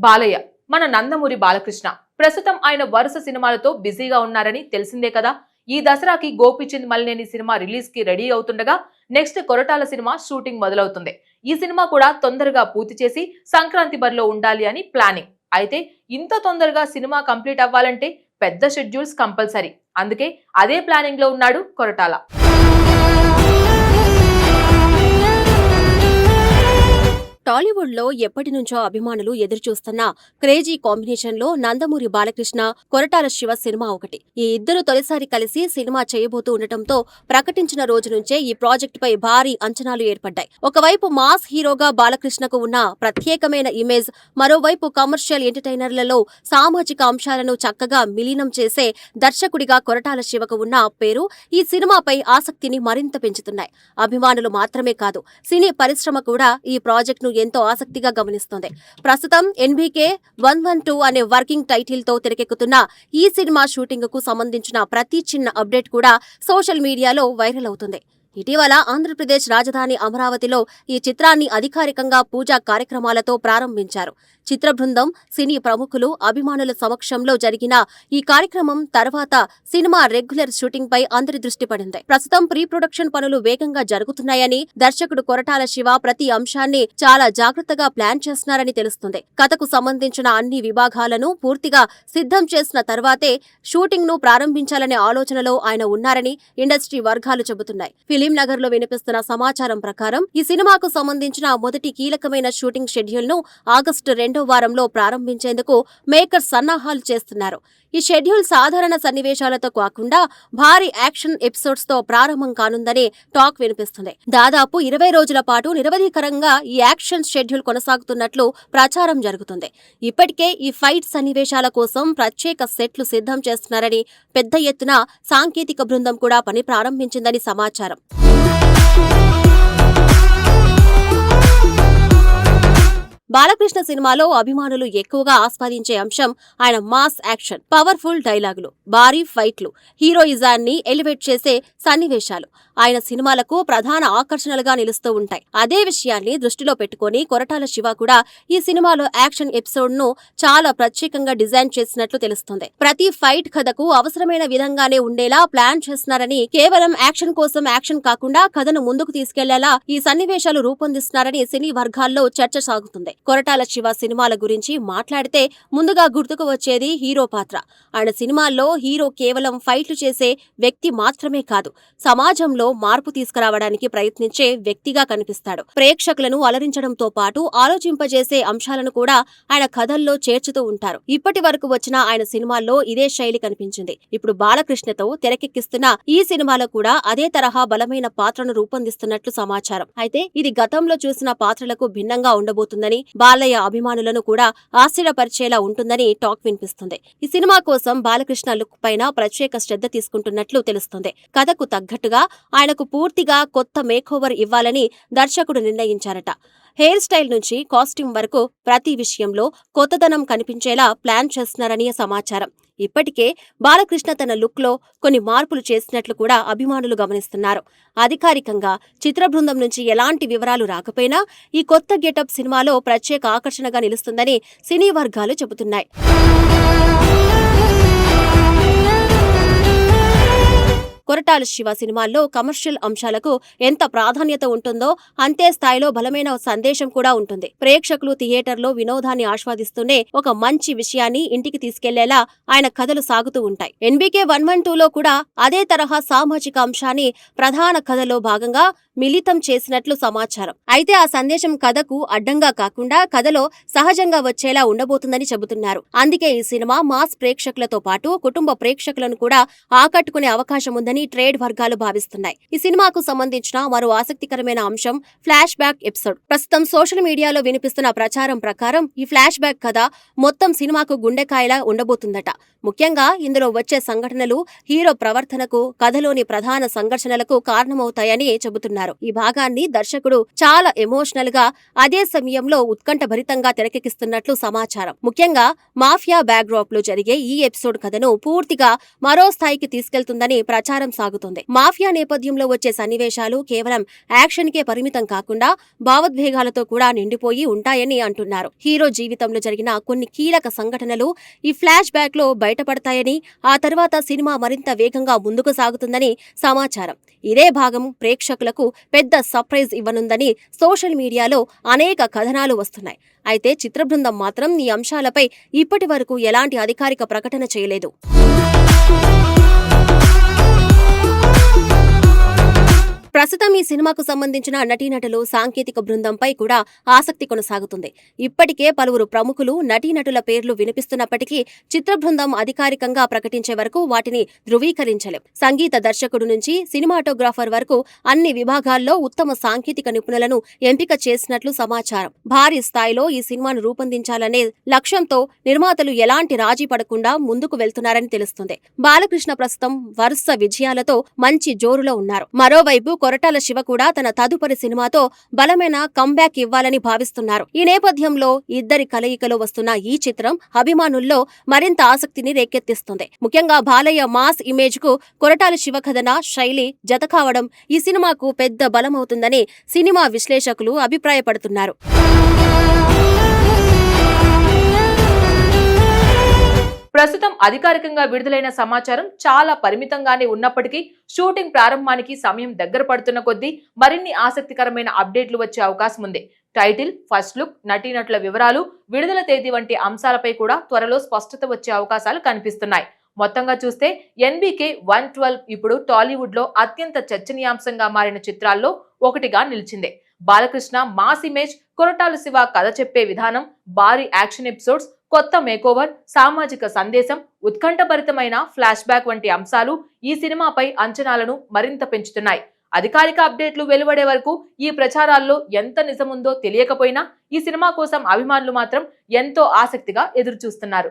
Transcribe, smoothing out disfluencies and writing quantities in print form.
బాలయ్య మన నందమూరి బాలకృష్ణ ప్రస్తుతం ఆయన వరుస సినిమాలతో బిజీగా ఉన్నారని తెలిసిందే కదా. ఈ దసరాకి గోపీచంద్ మలినేని సినిమా రిలీజ్ కి రెడీ అవుతుండగా నెక్స్ట్ కొరటాల సినిమా షూటింగ్ మొదలవుతుంది. ఈ సినిమా కూడా తొందరగా పూర్తి చేసి సంక్రాంతి బరిలో ఉండాలి అని ప్లానింగ్. అయితే ఇంత తొందరగా సినిమా కంప్లీట్ అవ్వాలంటే పెద్ద షెడ్యూల్స్ కంపల్సరీ. అందుకే అదే ప్లానింగ్ లో ఉన్నాడు కొరటాల. టాలీవుడ్ లో ఎప్పటి నుంచో అభిమానులు ఎదురుచూస్తున్న క్రేజీ కాంబినేషన్ లో నందమూరి బాలకృష్ణ, కొరటాల శివ సినిమా ఒకటి. ఈ ఇద్దరు తొలిసారి కలిసి సినిమా చేయబోతూ ఉండటంతో ప్రకటించిన రోజు నుంచే ఈ ప్రాజెక్ట్ పై భారీ అంచనాలు ఏర్పడ్డాయి. ఒకవైపు మాస్ హీరోగా బాలకృష్ణకు ఉన్న ప్రత్యేకమైన ఇమేజ్, మరోవైపు కమర్షియల్ ఎంటర్టైనర్లలో సామాజిక అంశాలను చక్కగా విలీనం చేసే దర్శకుడిగా కొరటాల శివకు ఉన్న పేరు ఈ సినిమాపై ఆసక్తిని మరింత పెంచుతున్నాయి. అభిమానులు మాత్రమే కాదు, సినీ పరిశ్రమ కూడా ఈ ప్రాజెక్ట్ ను ఎంతో ఆసక్తిగా గమనిస్తోంది. ప్రస్తుతం NBK 112 అనే వర్కింగ్ టైటిల్ తో తెరకెక్కుతున్న ఈ సినిమా షూటింగ్ కు సంబంధించిన ప్రతి చిన్న అప్డేట్ కూడా సోషల్ మీడియాలో వైరల్ అవుతుంది. ఇటీవల ఆంధ్రప్రదేశ్ రాజధాని అమరావతిలో ఈ చిత్రాన్ని అధికారికంగా పూజా కార్యక్రమాలతో ప్రారంభించారు. చిత్ర బృందం, సినీ ప్రముఖులు, అభిమానుల సమక్షంలో జరిగిన ఈ కార్యక్రమం తర్వాత సినిమా రెగ్యులర్ షూటింగ్ పై అందరి దృష్టి పడింది. ప్రస్తుతం ప్రీ ప్రొడక్షన్ పనులు వేగంగా జరుగుతున్నాయని, దర్శకుడు కొరటాల శివ ప్రతి అంశాన్ని చాలా జాగ్రత్తగా ప్లాన్ చేస్తున్నారని తెలుస్తుంది. కథకు సంబంధించిన అన్ని విభాగాలను పూర్తిగా సిద్ధం చేసిన తర్వాతే షూటింగ్ ను ప్రారంభించాలనే ఆలోచనలో ఆయన ఉన్నారని ఇండస్ట్రీ వర్గాలు చెబుతున్నాయి. ఫిలిం నగర్ లో వినిపిస్తున్న సమాచారం ప్రకారం ఈ సినిమాకు సంబంధించిన మొదటి కీలకమైన షూటింగ్ షెడ్యూల్ ను ఆగస్టు 2వ వారంలో ప్రారంభించేందుకు మేకర్స్ సన్నాహాలు చేస్తున్నారు. ఈ షెడ్యూల్ సాధారణ సన్నివేశాలతో కాకుండా భారీ యాక్షన్ ఎపిసోడ్స్ తో ప్రారంభం కానుందని టాక్ వినిపిస్తుంది. దాదాపు 20 రోజుల పాటు నిరవధికంగా ఈ యాక్షన్ షెడ్యూల్ కొనసాగుతున్నట్లు ప్రచారం జరుగుతుంది. ఇప్పటికే ఈ ఫైట్ సన్నివేశాల కోసం ప్రత్యేక సెట్లు సిద్ధం చేస్తున్నారని, పెద్ద ఎత్తున సాంకేతిక బృందం కూడా పని ప్రారంభించిందని సమాచారం. బాలకృష్ణ సినిమాలో అభిమానులు ఎక్కువగా ఆస్వాదించే అంశం ఆయన మాస్ యాక్షన్, పవర్ఫుల్ డైలాగులు, భారీ ఫైట్లు, హీరోయిజాన్ని ఎలివేట్ చేసే సన్నివేశాలు ఆయన సినిమాలకు ప్రధాన ఆకర్షణలుగా నిలుస్తూ ఉంటాయి. అదే విషయాన్ని దృష్టిలో పెట్టుకుని కొరటాల శివ కూడా ఈ సినిమాలో యాక్షన్ ఎపిసోడ్ ను చాలా ప్రత్యేకంగా డిజైన్ చేసినట్లు తెలుస్తుంది. ప్రతి ఫైట్ కథకు అవసరమైన విధంగానే ఉండేలా ప్లాన్ చేస్తున్నారని, కేవలం యాక్షన్ కోసం యాక్షన్ కాకుండా కథను ముందుకు తీసుకెళ్లేలా ఈ సన్నివేశాలు రూపొందిస్తున్నారని సినీ వర్గాల్లో చర్చ సాగుతుంది. కొరటాల శివ సినిమాల గురించి మాట్లాడితే ముందుగా గుర్తుకు వచ్చేది హీరో పాత్ర. ఆయన సినిమాల్లో హీరో కేవలం ఫైట్లు చేసే వ్యక్తి మాత్రమే కాదు, సమాజంలో మార్పు తీసుకురావడానికి ప్రయత్నించే వ్యక్తిగా కనిపిస్తాడు. ప్రేక్షకులను అలరించడంతో పాటు ఆలోచింపజేసే అంశాలను కూడా ఆయన కథల్లో చేర్చుతూ ఉంటారు. ఇప్పటి వరకు వచ్చిన ఆయన సినిమాల్లో ఇదే శైలి కనిపించింది. ఇప్పుడు బాలకృష్ణతో తెరకెక్కిస్తున్న ఈ సినిమాలో కూడా అదే తరహా బలమైన పాత్రను రూపొందిస్తున్నట్లు సమాచారం. అయితే ఇది గతంలో చూసిన పాత్రలకు భిన్నంగా ఉండబోతుందని, బాలయ్య అభిమానులను కూడా ఆశ్చర్యపరిచేలా ఉంటుందని టాక్ వినిపిస్తుంది. ఈ సినిమా కోసం బాలకృష్ణ లుక్ పైన ప్రత్యేక శ్రద్ధ తీసుకుంటున్నట్లు తెలుస్తుంది. కథకు తగ్గట్టుగా ఆయనకు పూర్తిగా కొత్త మేకోవర్ ఇవ్వాలని దర్శకుడు నిర్ణయించారట. హెయిర్ స్టైల్ నుంచి కాస్ట్యూమ్ వరకు ప్రతి విషయంలో కొత్తదనం కనిపించేలా ప్లాన్ చేస్తున్నారని సమాచారం. ఇప్పటికే బాలకృష్ణ తన లుక్ లో కొన్ని మార్పులు చేసినట్లు కూడా అభిమానులు గమనిస్తున్నారు. అధికారికంగా చిత్ర బృందం నుంచి ఎలాంటి వివరాలు రాకపోయినా ఈ కొత్త గెటప్ సినిమాలో ప్రత్యేక ఆకర్షణగా నిలుస్తుందని సినీ వర్గాలు చెబుతున్నాయి. కొరటాల శివ సినిమాల్లో కమర్షియల్ అంశాలకు ఎంత ప్రాధాన్యత ఉంటుందో అంతే స్థాయిలో బలమైన సందేశం కూడా ఉంటుంది. ప్రేక్షకులు థియేటర్లో వినోదాన్ని ఆస్వాదిస్తూనే ఒక మంచి విషయాన్ని ఇంటికి తీసుకెళ్లేలా ఆయన కథలు సాగుతూ ఉంటాయి. NBK 112లో కూడా అదే తరహా సామాజిక అంశాన్ని ప్రధాన కథలో భాగంగా మిళితం చేసినట్లు సమాచారం. అయితే ఆ సందేశం కథకు అడ్డంగా కాకుండా కథలో సహజంగా వచ్చేలా ఉండబోతుందని చెబుతున్నారు. అందుకే ఈ సినిమా మాస్ ప్రేక్షకులతో పాటు కుటుంబ ప్రేక్షకులను కూడా ఆకట్టుకునే అవకాశం ఉందని ట్రేడ్ వర్గాలు భావిస్తున్నాయి. ఈ సినిమాకు సంబంధించిన మరో ఆసక్తికరమైన అంశం ఫ్లాష్ బ్యాక్ ఎపిసోడ్. ప్రస్తుతం సోషల్ మీడియాలో వినిపిస్తున్న ప్రచారం ప్రకారం ఈ ఫ్లాష్ బ్యాక్ కథ మొత్తం సినిమాకు గుండెకాయలా ఉండబోతుందట. ముఖ్యంగా ఇందులో వచ్చే సంఘటనలు హీరో ప్రవర్తనకు, కథలోని ప్రధాన సంఘర్షణలకు కారణమవుతాయని చెబుతున్నారు. అంటున్నారు. ఈ భాగాన్ని దర్శకుడు చాలా ఎమోషనల్ గా అదే సమయంలో ఉత్కంఠభరితంగా తెరకెక్కిస్తున్నట్లు సమాచారం. ముఖ్యంగా మాఫియా బ్యాక్డ్రాప్ లో జరిగే ఈ ఎపిసోడ్ కథను పూర్తిగా మరో స్థాయికి తీసుకెళ్తుందని ప్రచారం సాగుతుంది. మాఫియా నేపథ్యంలో వచ్చే సన్నివేశాలు కేవలం యాక్షన్ కే పరిమితం కాకుండా భావోద్వేగాలతో కూడా నిండిపోయి ఉంటాయని అంటున్నారు. హీరో జీవితంలో జరిగిన కొన్ని కీలక సంఘటనలు ఈ ఫ్లాష్ బ్యాక్ లో బయటపడతాయని, ఆ తర్వాత సినిమా మరింత వేగంగా ముందుకు సాగుతుందని సమాచారం. ఇదే భాగం ప్రేక్షకులకు పెద్ద సర్ప్రైజ్ ఇవ్వనుందని సోషల్ మీడియాలో అనేక కథనాలు వస్తున్నాయి. అయితే చిత్ర బృందం మాత్రం ఈ అంశాలపై ఇప్పటి వరకు ఎలాంటి అధికారిక ప్రకటన చేయలేదు. ప్రస్తుతం ఈ సినిమాకు సంబంధించిన నటీనటులు, సాంకేతిక బృందంపై కూడా ఆసక్తి కొనసాగుతుంది. ఇప్పటికే పలువురు ప్రముఖులు, నటీనటుల పేర్లు వినిపిస్తున్నప్పటికీ చిత్ర బృందం అధికారికంగా ప్రకటించే వరకు వాటిని ధృవీకరించలేం. సంగీత దర్శకుడు నుంచి సినిమాటోగ్రాఫర్ వరకు అన్ని విభాగాల్లో ఉత్తమ సాంకేతిక నిపుణులను ఎంపిక చేసినట్లు సమాచారం. భారీ స్థాయిలో ఈ సినిమాను రూపొందించాలనే లక్ష్యంతో నిర్మాతలు ఎలాంటి రాజీ పడకుండా ముందుకు వెళ్తున్నారని తెలుస్తుంది. బాలకృష్ణ ప్రస్తుతం వరుస విజయాలతో మంచి జోరులో ఉన్నారు. మరోవైపు కొరటాల శివ కూడా తన తదుపరి సినిమాతో బలమైన కంబ్యాక్ ఇవ్వాలని భావిస్తున్నారు. ఈ నేపథ్యంలో ఇద్దరి కలయికలో వస్తున్న ఈ చిత్రం అభిమానుల్లో మరింత ఆసక్తిని రేకెత్తిస్తుంది. ముఖ్యంగా బాలయ్య మాస్ ఇమేజ్ కు కొరటాల శివ కథన శైలి జత కావడం ఈ సినిమాకు పెద్ద బలమవుతుందని సినిమా విశ్లేషకులు అభిప్రాయపడుతున్నారు. ప్రస్తుతం అధికారికంగా విడుదలైన సమాచారం చాలా పరిమితంగానే ఉన్నప్పటికీ షూటింగ్ ప్రారంభానికి సమయం దగ్గర పడుతున్న కొద్దీ మరిన్ని ఆసక్తికరమైన అప్డేట్లు వచ్చే అవకాశం ఉంది. టైటిల్, ఫస్ట్ లుక్, నటీనటుల వివరాలు, విడుదల తేదీ వంటి అంశాలపై కూడా త్వరలో స్పష్టత వచ్చే అవకాశాలు కనిపిస్తున్నాయి. మొత్తంగా చూస్తే NBK 112 ఇప్పుడు టాలీవుడ్ లో అత్యంత చర్చనీయాంశంగా మారిన చిత్రాల్లో ఒకటిగా నిలిచింది. బాలకృష్ణ మాస్ ఇమేజ్, కొరటాల శివ కథ చెప్పే విధానం, భారీ యాక్షన్ ఎపిసోడ్స్, కొత్త మేకోవర్, సామాజిక సందేశం, ఉత్కంఠభరితమైన ఫ్లాష్ బ్యాక్ వంటి అంశాలు ఈ సినిమాపై అంచనాలను మరింత పెంచుతున్నాయి. అధికారిక అప్డేట్లు వెలువడే వరకు ఈ ప్రచారాల్లో ఎంత నిజముందో తెలియకపోయినా ఈ సినిమా కోసం అభిమానులు మాత్రం ఎంతో ఆసక్తిగా ఎదురుచూస్తున్నారు.